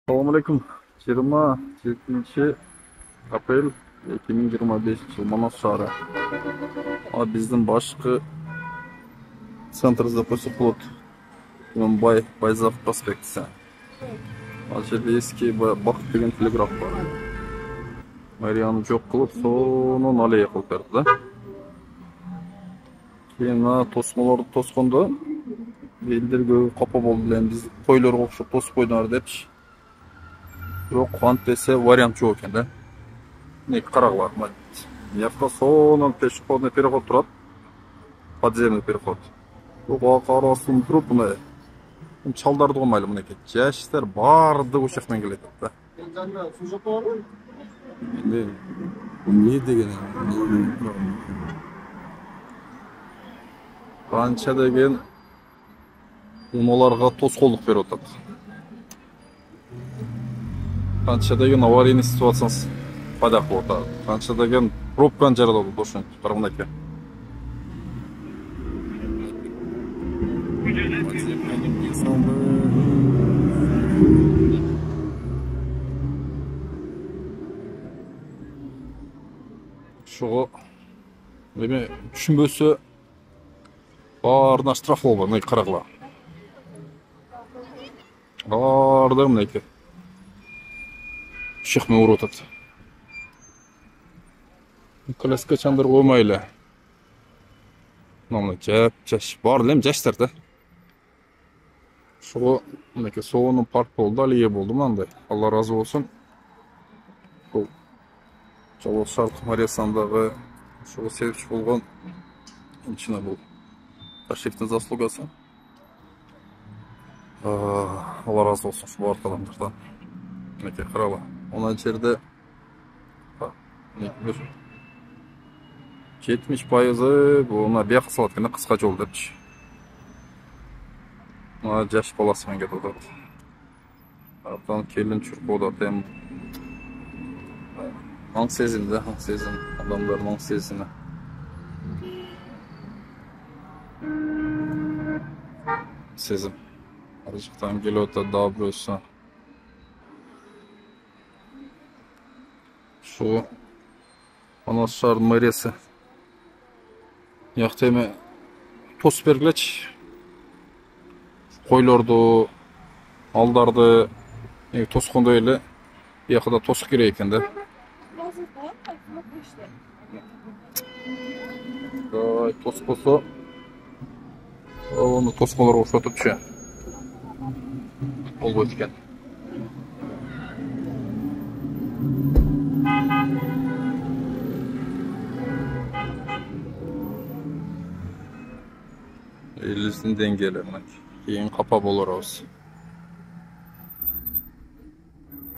Assalamu alaikum. 27 aprel 2025 yıl Manas şəhəri. Bizden başqa центр запаса плот. Байзақ проспектісі. Жерде eski Бақыт деген телеграф бар. Мәрияны жоқ қылып, соның аллея қылып берді да. Кейін тосқаларды тосқанда елдерге қапа болды білем, біз қойларға ұқсап тосып қойдыңдар депші. Жоқ, қуант десе вариант жоқ екен да. Не қарағылар, мына соның пешеходный переход тұрады. Подземный переход. Оға қарасын тұрып, мұны чалдарды қоймайлы мұны eket. Жәшістер барды ұшақмен келеді. Су жоқ бар ма? Не деген? Қанша деген оларға тосқолдық беріп отырды. Қанша деген аварийный ситуациясы пайда қылып отырды. Қанша деген пробканы жаралады дошын қарғынайке. Шоғы түсінбөсі барына штраф олба, мұнай қарақыла. Барды мұнайке. Шықмен ұр отады. Колесқа чандар қоймайлы. Мұнай жаш. Барды лем жаштарды. Шоғы мұнайке соғының парк болды, алие болды мұндай. Алла разы болсын. Жол Шарқы Мариясандағы шоғы себепші болған инчина бұл. Ташрифтің заслугасы. Алла разы болсын şu барық адамдардан. Мінеке қыралы. Ona жерде 70% бұна бияқы салаткені қысқа жол депші. Жаш баласымен кетіп отырды. Араптан келін жүріп отырды. Аң сезімді, аң сезім. Адамдардың аң сезімі. Сезім. Аржықтан келі өтеді да бұрысы. Şu Manas şəhərinin məriyəsi. Яқтеме тос бергілеч. Қойларды, алдарды тосқында елі. Яқыда тосық керек екен де. Тос болса, оны тосқаларға ұшатып ше. Ол өткен. Елісін денгелі, кейін қапа болыр ауыз.